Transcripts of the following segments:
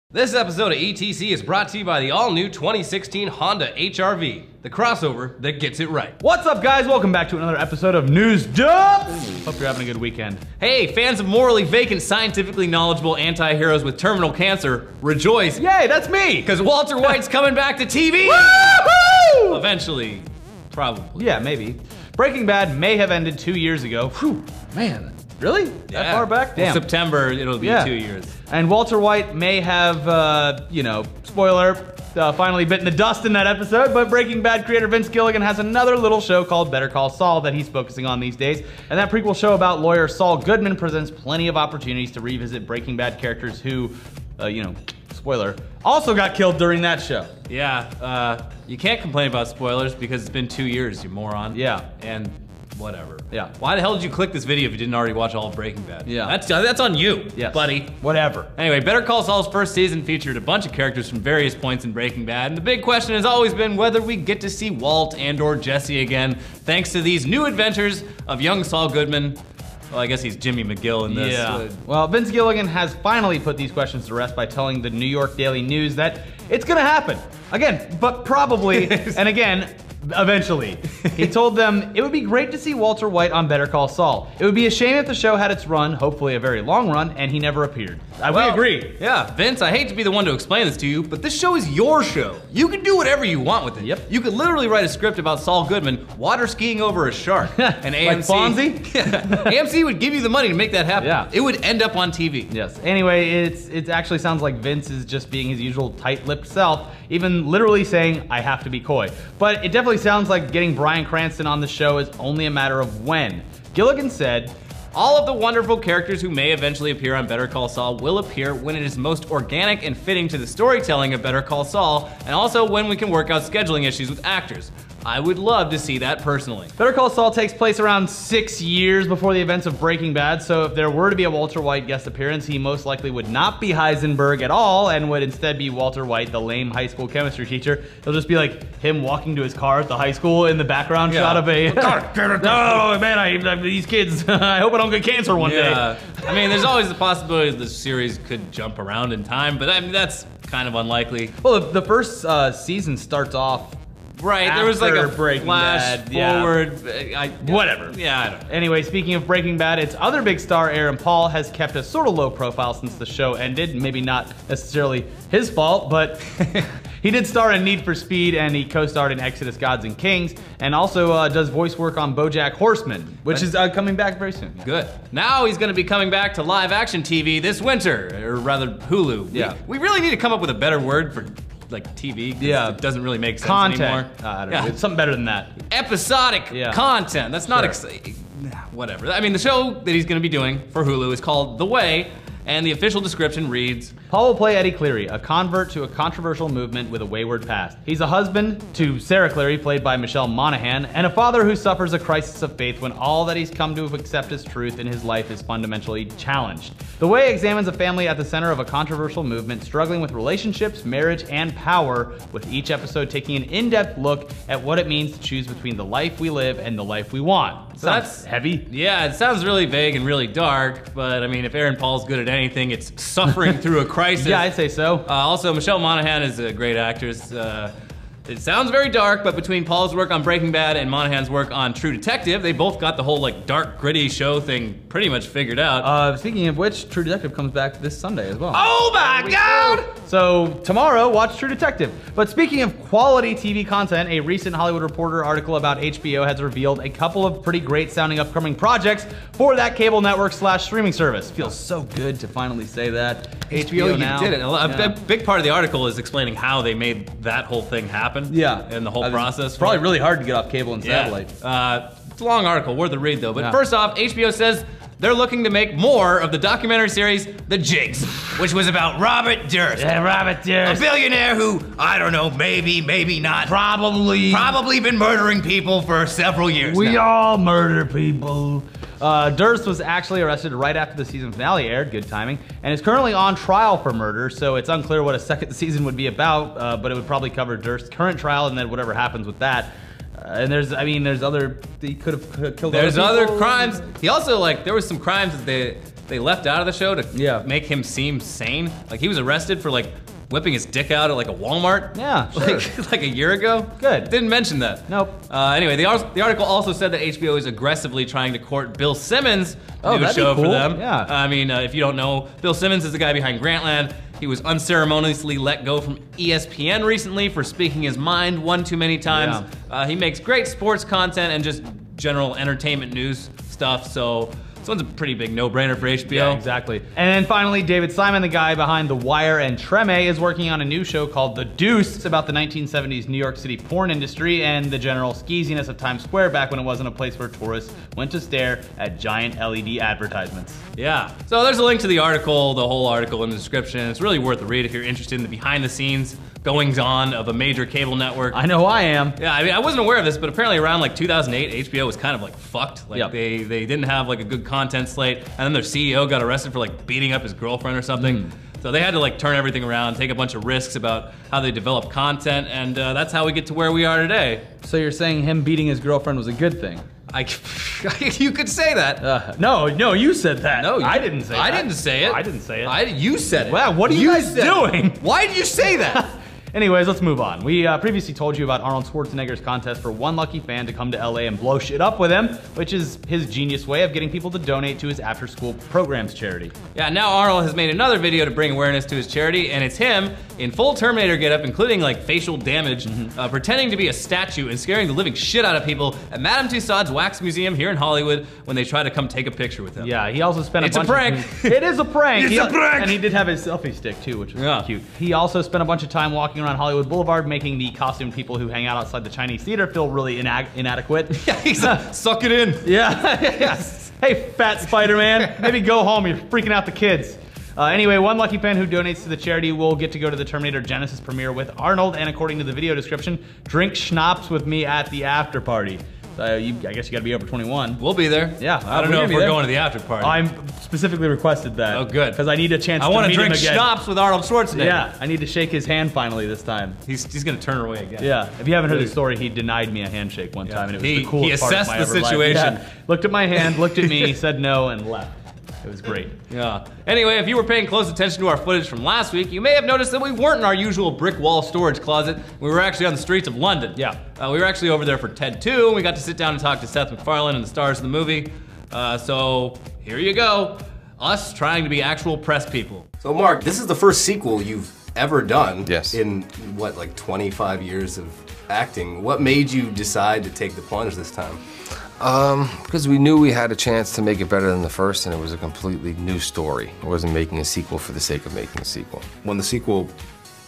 This episode of ETC is brought to you by the all-new 2016 Honda HR-V, the crossover that gets it right. What's up, guys? Welcome back to another episode of News Dumps. Hope you're having a good weekend. Hey, fans of morally vacant, scientifically knowledgeable anti-heroes with terminal cancer, rejoice. Yay, that's me! Because Walter White's coming back to TV! Woohoo! Eventually, probably. Yeah, maybe. Breaking Bad may have ended 2 years ago. Whew, man. Really? That far back? Damn. Well, September, it'll be 2 years. And Walter White may have, spoiler, finally bitten the dust in that episode, but Breaking Bad creator Vince Gilligan has another little show called Better Call Saul that he's focusing on these days. And that prequel show about lawyer Saul Goodman presents plenty of opportunities to revisit Breaking Bad characters who, spoiler, also got killed during that show. Yeah, you can't complain about spoilers because it's been 2 years, you moron. Yeah. And whatever. Yeah. Why the hell did you click this video if you didn't already watch all of Breaking Bad? Yeah. That's on you, yes, buddy. Whatever. Anyway, Better Call Saul's first season featured a bunch of characters from various points in Breaking Bad, and the big question has always been whether we get to see Walt and or Jesse again, thanks to these new adventures of young Saul Goodman. Well, I guess he's Jimmy McGill in this. Yeah. Well, Vince Gilligan has finally put these questions to rest by telling the New York Daily News that it's gonna happen. Again, but probably, and again, eventually. He told them, it would be great to see Walter White on Better Call Saul. It would be a shame if the show had its run, hopefully a very long run, and he never appeared. We agree. Yeah, Vince, I hate to be the one to explain this to you, but this show is your show. You can do whatever you want with it. Yep. You could literally write a script about Saul Goodman water skiing over a shark. And AMC, like Fonzie? Yeah, AMC would give you the money to make that happen. Yeah. It would end up on TV. Yes. Anyway, it actually sounds like Vince is just being his usual tight-lipped self, even literally saying, I have to be coy. But it definitely sounds like getting Bryan Cranston on the show is only a matter of when. Gilligan said, all of the wonderful characters who may eventually appear on Better Call Saul will appear when it is most organic and fitting to the storytelling of Better Call Saul, and also when we can work out scheduling issues with actors. I would love to see that personally. Better Call Saul takes place around 6 years before the events of Breaking Bad, so if there were to be a Walter White guest appearance, he most likely would not be Heisenberg at all, and would instead be Walter White, the lame high school chemistry teacher. It'll just be like him walking to his car at the high school in the background shot of a... Oh man, I these kids, I hope I don't get cancer one day. I mean, there's always the possibility that the series could jump around in time, but I mean, that's kind of unlikely. Well, the first season starts off right, there was like a flash forward. Whatever. Yeah, I don't know. Anyway, speaking of Breaking Bad, its other big star, Aaron Paul, has kept a sort of low profile since the show ended. Maybe not necessarily his fault, but he did star in Need for Speed, and he co-starred in Exodus: Gods and Kings, and also does voice work on BoJack Horseman, which is coming back very soon. Good. Now he's going to be coming back to live action TV this winter, or rather Hulu. Yeah. We really need to come up with a better word for like TV. Yeah. It doesn't really make sense Content. anymore. I don't know. It's something better than that. Episodic content. That's not exciting. Whatever. I mean, the show that he's going to be doing for Hulu is called The Way, and the official description reads, Paul will play Eddie Cleary, a convert to a controversial movement with a wayward past. He's a husband to Sarah Cleary, played by Michelle Monaghan, and a father who suffers a crisis of faith when all that he's come to accept as truth in his life is fundamentally challenged. The Way examines a family at the center of a controversial movement, struggling with relationships, marriage, and power, with each episode taking an in-depth look at what it means to choose between the life we live and the life we want. So that's heavy. Yeah, it sounds really vague and really dark, but I mean, if Aaron Paul's good at anything, it's suffering through a crisis. Yeah, I'd say so. Also, Michelle Monaghan is a great actress. It sounds very dark, but between Paul's work on Breaking Bad and Monaghan's work on True Detective, they both got the whole like dark, gritty show thing pretty much figured out. Speaking of which, True Detective comes back this Sunday as well. Oh my God! So tomorrow, watch True Detective. But speaking of quality TV content, a recent Hollywood Reporter article about HBO has revealed a couple of pretty great sounding upcoming projects for that cable network / streaming service. Feels so good to finally say that. HBO now. You did it. A big part of the article is explaining how they made that whole thing happen. Yeah. And the whole process. It's probably really hard to get off cable and satellite. It's a long article, worth a read though. But first off, HBO says they're looking to make more of the documentary series, The Jinx, which was about Robert Durst. Yeah, Robert Durst. A billionaire who, I don't know, maybe not. Probably been murdering people for several years We now. all murder people. Durst was actually arrested right after the season finale aired, good timing, and is currently on trial for murder, so it's unclear what a second season would be about, but it would probably cover Durst's current trial and then whatever happens with that. And there's other, he could have killed There's other other people. crimes. He also, like, there was some crimes that they left out of the show to make him seem sane. Like he was arrested for like whipping his dick out at like a Walmart. Yeah, sure. like a year ago. Good. Didn't mention that. Nope. Anyway, the article also said that HBO is aggressively trying to court Bill Simmons' new that'd show be cool. for them. Yeah. I mean, if you don't know, Bill Simmons is the guy behind Grantland. He was unceremoniously let go from ESPN recently for speaking his mind one too many times. He makes great sports content and just general entertainment news stuff, so this one's a pretty big no-brainer for HBO. Yeah, exactly. And then finally, David Simon, the guy behind The Wire and Treme, is working on a new show called The Deuce. It's about the 1970s New York City porn industry and the general skeeziness of Times Square back when it wasn't a place where tourists went to stare at giant LED advertisements. Yeah, so there's a link to the article, the whole article in the description. It's really worth a read if you're interested in the behind-the-scenes goings-on of a major cable network. I know I am. Yeah, I mean, I wasn't aware of this, but apparently around like 2008, HBO was kind of like fucked. Like they didn't have like a good content slate, and then their CEO got arrested for like beating up his girlfriend or something. So they had to like turn everything around, take a bunch of risks about how they develop content, and that's how we get to where we are today. So you're saying him beating his girlfriend was a good thing? You could say that. No, you said that. No, I didn't say that. I didn't say it. I didn't say it. You said it. Wow, what are you guys doing? Why did you say that? Anyways, let's move on. We previously told you about Arnold Schwarzenegger's contest for one lucky fan to come to LA and blow shit up with him, which is his genius way of getting people to donate to his after-school programs charity. Yeah, now Arnold has made another video to bring awareness to his charity, and it's him in full Terminator getup, including like facial damage, pretending to be a statue and scaring the living shit out of people at Madame Tussauds Wax Museum here in Hollywood when they try to come take a picture with him. Yeah, he also spent It's a prank. It is a prank. It's a prank. And he did have his selfie stick too, which was cute. He also spent a bunch of time walking around Hollywood Boulevard, making the costumed people who hang out outside the Chinese theater feel really inadequate. Yeah, he's suck it in. Yeah. Yes. Hey, fat Spider-Man, maybe go home. You're freaking out the kids. Anyway, one lucky fan who donates to the charity will get to go to the Terminator Genesis premiere with Arnold, and according to the video description, drink schnapps with me at the after party. I guess you gotta be over 21. We'll be there. Yeah. I don't know if we're going to the after party. I'm specifically requested that. Oh, good. Because I need a chance to want meet to drink him again. schnapps with Arnold Schwarzenegger. Yeah, I need to shake his hand finally this time. He's gonna turn her away again. Yeah, if you haven't heard the story, he denied me a handshake one time, and it was the coolest he assessed part of my the situation. Yeah. Looked at my hand, looked at me, said no, and left. It was great. Yeah. Anyway, if you were paying close attention to our footage from last week, you may have noticed that we weren't in our usual brick wall storage closet. We were actually on the streets of London. Yeah. We were actually over there for Ted 2, and we got to sit down and talk to Seth MacFarlane and the stars of the movie. So here you go. Us trying to be actual press people. So Mark, this is the first sequel you've ever done. Yes. In what, like 25 years of acting. What made you decide to take the plunge this time? Because we knew we had a chance to make it better than the first, and it was a completely new story. It wasn't making a sequel for the sake of making a sequel. When the sequel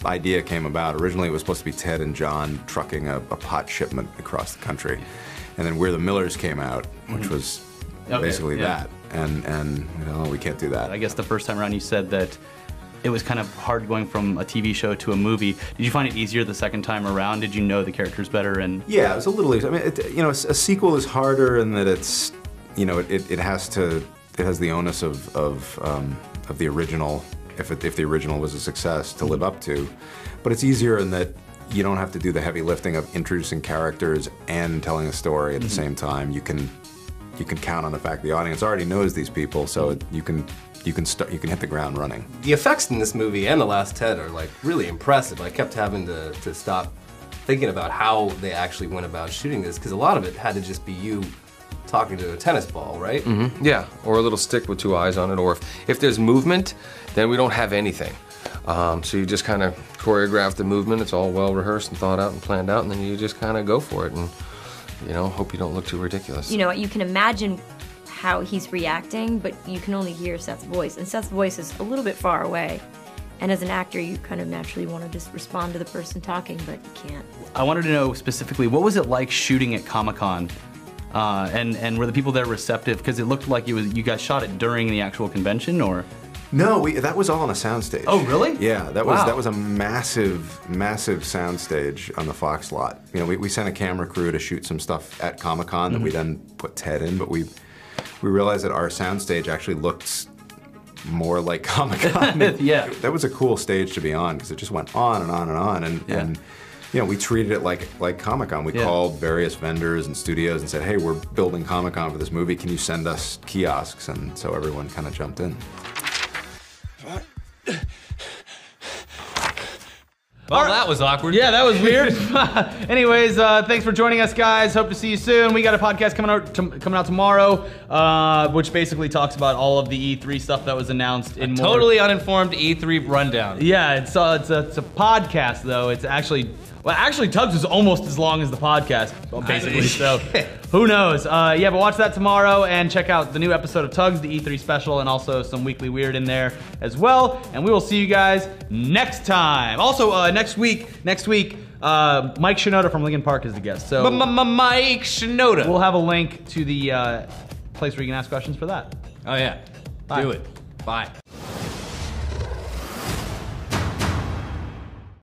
idea came about, originally it was supposed to be Ted and John trucking a pot shipment across the country. And then We're the Millers came out, which was basically that. And you know, we can't do that. I guess the first time around you said that it was kind of hard going from a TV show to a movie. Did you find it easier the second time around? Did you know the characters better? And yeah, it was a little easier. I mean, you know, a sequel is harder in that it's, you know, it has the onus of the original, if the original was a success, to live up to. But it's easier in that you don't have to do the heavy lifting of introducing characters and telling a story at the same time. You can count on the fact the audience already knows these people, so you can hit the ground running. The effects in this movie and the last Ted are like really impressive. I kept having to stop thinking about how they actually went about shooting this, because a lot of it had to just be you talking to a tennis ball, right? Mm-hmm. Yeah, or a little stick with two eyes on it, or if there's movement, then we don't have anything. So you just kind of choreograph the movement. It's all well rehearsed and thought out and planned out, and then you just kind of go for it, and you know, hope you don't look too ridiculous. You know, you can imagine how he's reacting, but you can only hear Seth's voice, and Seth's voice is a little bit far away. And as an actor, you kind of naturally want to just respond to the person talking, but you can't. I wanted to know specifically, what was it like shooting at Comic-Con? And were the people there receptive? Because it looked like you guys shot it during the actual convention, or? No, that was all on a soundstage. Oh, really? Yeah, that was a massive soundstage on the Fox lot. You know, we sent a camera crew to shoot some stuff at Comic-Con that we then put Ted in, but we realized that our soundstage actually looked more like Comic-Con. Yeah. That was a cool stage to be on, because it just went on and on and on, and you know, we treated it like Comic-Con. We called various vendors and studios and said, hey, we're building Comic-Con for this movie. Can you send us kiosks? And so everyone kind of jumped in. Well, that was awkward. Yeah, that was weird. Anyways, thanks for joining us, guys. Hope to see you soon. We got a podcast coming out tomorrow, which basically talks about all of the E3 stuff that was announced. In more... Totally uninformed E3 rundown. Yeah, it's a podcast though. It's actually. Well, actually, Tugs is almost as long as the podcast, basically, so who knows? Yeah, but watch that tomorrow and check out the new episode of Tugs, the E3 special, and also some Weekly Weird in there as well. And we will see you guys next time. Also, next week, Mike Shinoda from Linkin Park is the guest. So Mike Shinoda. We'll have a link to the place where you can ask questions for that. Oh, yeah. Bye. Do it. Bye.